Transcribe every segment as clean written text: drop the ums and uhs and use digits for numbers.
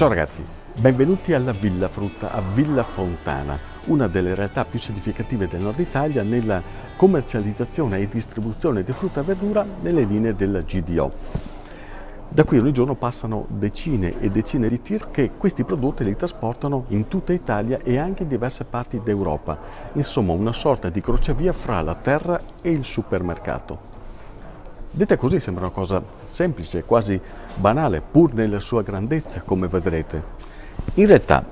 Ciao ragazzi, benvenuti alla Villa Frutta a Villa Fontana, una delle realtà più significative del nord Italia nella commercializzazione e distribuzione di frutta e verdura nelle linee della GDO. Da qui ogni giorno passano decine e decine di tir che questi prodotti li trasportano in tutta Italia e anche in diverse parti d'Europa. Insomma, una sorta di crocevia fra la terra e il supermercato. Detta così sembra una cosa semplice, quasi banale, pur nella sua grandezza, come vedrete. In realtà,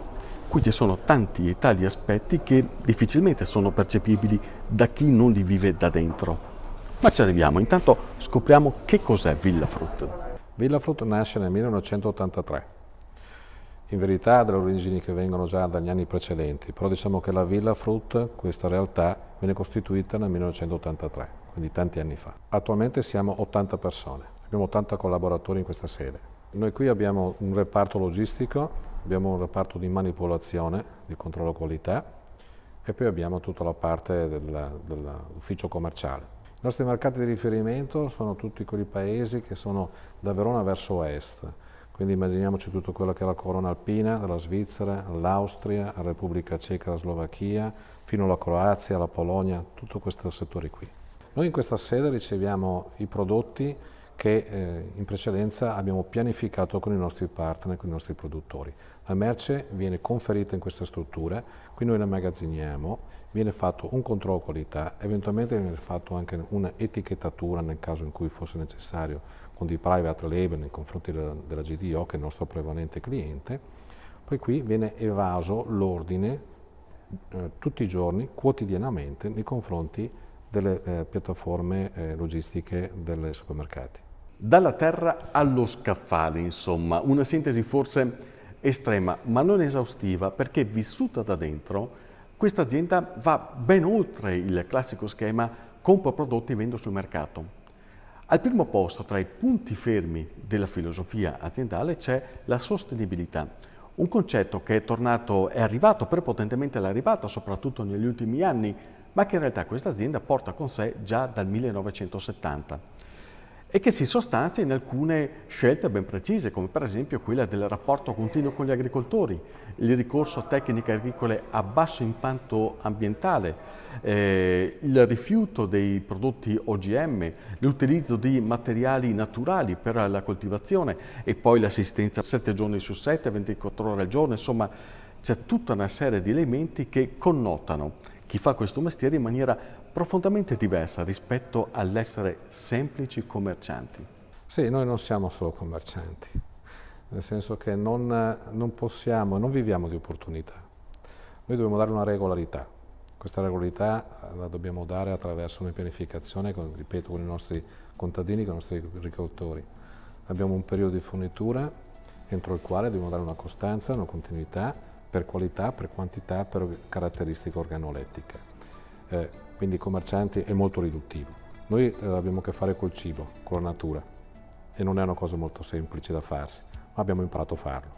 qui ci sono tanti e tali aspetti che difficilmente sono percepibili da chi non li vive da dentro. Ma ci arriviamo, intanto scopriamo che cos'è Villa Frutta. Villa Frutta nasce nel 1983. In verità ha delle origini che vengono già dagli anni precedenti, però diciamo che la Villa Frutta, questa realtà, viene costituita nel 1983, quindi tanti anni fa. Attualmente siamo 80 persone, abbiamo 80 collaboratori in questa sede. Noi qui abbiamo un reparto logistico, abbiamo un reparto di manipolazione, di controllo qualità e poi abbiamo tutta la parte dell'ufficio commerciale. I nostri mercati di riferimento sono tutti quei paesi che sono da Verona verso est, quindi immaginiamoci tutto quello che è la corona alpina, dalla Svizzera all'Austria, alla Repubblica Ceca, alla Slovacchia, fino alla Croazia, alla Polonia, tutto questo settore qui. Noi in questa sede riceviamo i prodotti che in precedenza abbiamo pianificato con i nostri partner, con i nostri produttori. La merce viene conferita in queste strutture, qui noi la magazziniamo, viene fatto un controllo qualità, eventualmente viene fatto anche un'etichettatura nel caso in cui fosse necessario con dei private label nei confronti della GDO, che è il nostro prevalente cliente. Poi qui viene evaso l'ordine tutti i giorni, quotidianamente, nei confronti delle piattaforme logistiche dei supermercati. Dalla terra allo scaffale, insomma, una sintesi forse estrema, ma non esaustiva, perché vissuta da dentro, questa azienda va ben oltre il classico schema compro prodotti e vendo sul mercato. Al primo posto tra i punti fermi della filosofia aziendale c'è la sostenibilità, un concetto che è arrivato prepotentemente alla ribalta, soprattutto negli ultimi anni, ma che in realtà questa azienda porta con sé già dal 1970 e che si sostanzia in alcune scelte ben precise, come per esempio quella del rapporto continuo con gli agricoltori, il ricorso a tecniche agricole a basso impatto ambientale, il rifiuto dei prodotti OGM, l'utilizzo di materiali naturali per la coltivazione e poi l'assistenza 7 giorni su 7, 24 ore al giorno, insomma c'è tutta una serie di elementi che connotano chi fa questo mestiere in maniera profondamente diversa rispetto all'essere semplici commercianti. Sì, noi non siamo solo commercianti, nel senso che non possiamo, non viviamo di opportunità. Noi dobbiamo dare una regolarità. Questa regolarità la dobbiamo dare attraverso una pianificazione, ripeto, con i nostri contadini, con i nostri agricoltori. Abbiamo un periodo di fornitura entro il quale dobbiamo dare una costanza, una continuità per qualità, per quantità, per caratteristiche organolettiche. Quindi commercianti è molto riduttivo. Noi abbiamo a che fare col cibo, con la natura e non è una cosa molto semplice da farsi, ma abbiamo imparato a farlo.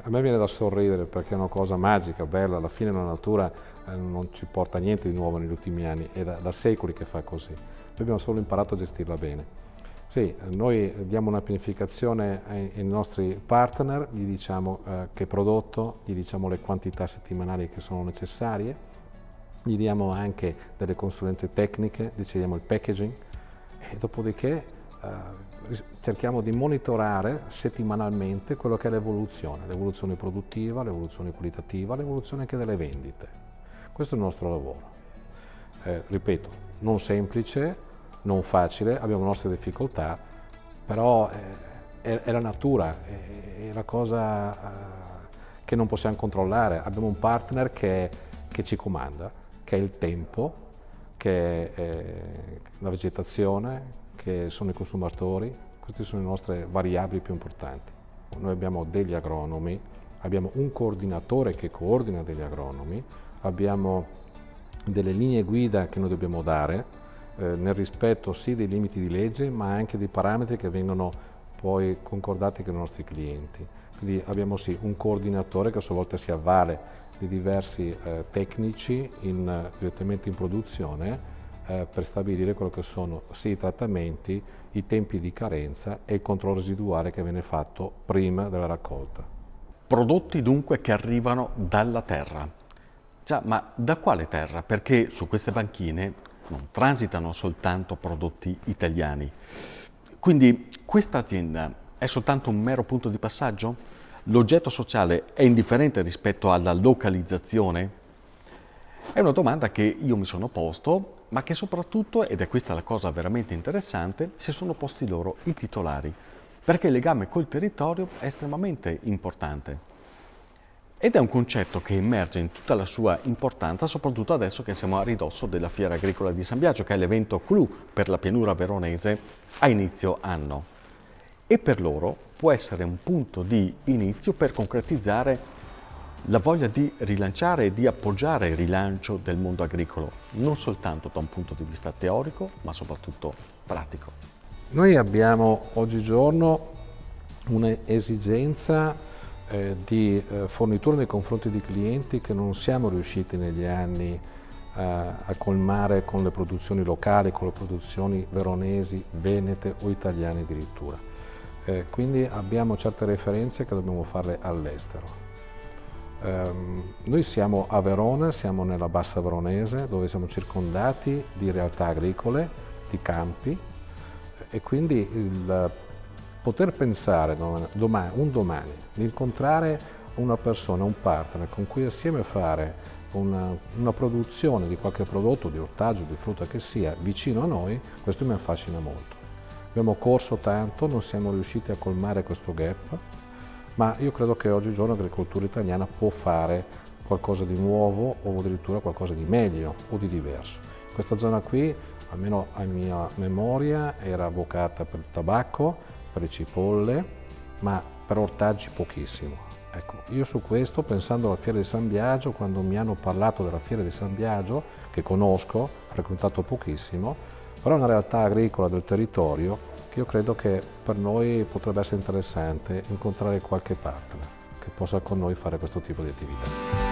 A me viene da sorridere perché è una cosa magica, bella, alla fine la natura non ci porta niente di nuovo negli ultimi anni, è da secoli che fa così. Noi abbiamo solo imparato a gestirla bene. Sì, noi diamo una pianificazione ai nostri partner, gli diciamo che prodotto, gli diciamo le quantità settimanali che sono necessarie, gli diamo anche delle consulenze tecniche, decidiamo il packaging e dopodiché cerchiamo di monitorare settimanalmente quello che è l'evoluzione produttiva, l'evoluzione qualitativa, l'evoluzione anche delle vendite. Questo è il nostro lavoro. Ripeto, non semplice, non facile, abbiamo le nostre difficoltà, però è la natura, è la cosa che non possiamo controllare. Abbiamo un partner che ci comanda, che è il tempo, che è la vegetazione, che sono i consumatori. Queste sono le nostre variabili più importanti. Noi abbiamo degli agronomi, abbiamo un coordinatore che coordina degli agronomi, abbiamo delle linee guida che noi dobbiamo dare, nel rispetto sì dei limiti di legge, ma anche dei parametri che vengono poi concordati con i nostri clienti. Quindi abbiamo sì un coordinatore che a sua volta si avvale di diversi tecnici direttamente in produzione per stabilire quello che sono sì i trattamenti, i tempi di carenza e il controllo residuale che viene fatto prima della raccolta. Prodotti dunque che arrivano dalla terra. Già, ma da quale terra? Perché su queste banchine non transitano soltanto prodotti italiani. Quindi questa azienda è soltanto un mero punto di passaggio? L'oggetto sociale è indifferente rispetto alla localizzazione? È una domanda che io mi sono posto, ma che soprattutto, ed è questa la cosa veramente interessante, si sono posti loro i titolari, perché il legame col territorio è estremamente importante. Ed è un concetto che emerge in tutta la sua importanza, soprattutto adesso che siamo a ridosso della Fiera Agricola di San Biagio, che è l'evento clou per la pianura veronese a inizio anno. E per loro può essere un punto di inizio per concretizzare la voglia di rilanciare e di appoggiare il rilancio del mondo agricolo, non soltanto da un punto di vista teorico, ma soprattutto pratico. Noi abbiamo oggigiorno un'esigenza di fornitura nei confronti di clienti che non siamo riusciti negli anni a colmare con le produzioni locali, con le produzioni veronesi, venete o italiane addirittura. Quindi abbiamo certe referenze che dobbiamo farle all'estero. Noi siamo a Verona, siamo nella Bassa Veronese, dove siamo circondati di realtà agricole, di campi, e quindi il poter pensare un domani di incontrare una persona, un partner con cui assieme fare una produzione di qualche prodotto, di ortaggio, di frutta che sia, vicino a noi, questo mi affascina molto. Abbiamo corso tanto, non siamo riusciti a colmare questo gap, ma io credo che oggigiorno l'agricoltura italiana può fare qualcosa di nuovo o addirittura qualcosa di meglio o di diverso. Questa zona qui, almeno a mia memoria, era vocata per il tabacco, per le cipolle, ma per ortaggi pochissimo. Ecco, io su questo, pensando alla Fiera di San Biagio, quando mi hanno parlato della Fiera di San Biagio, che conosco, ho frequentato pochissimo, però è una realtà agricola del territorio che io credo che per noi potrebbe essere interessante incontrare qualche partner che possa con noi fare questo tipo di attività.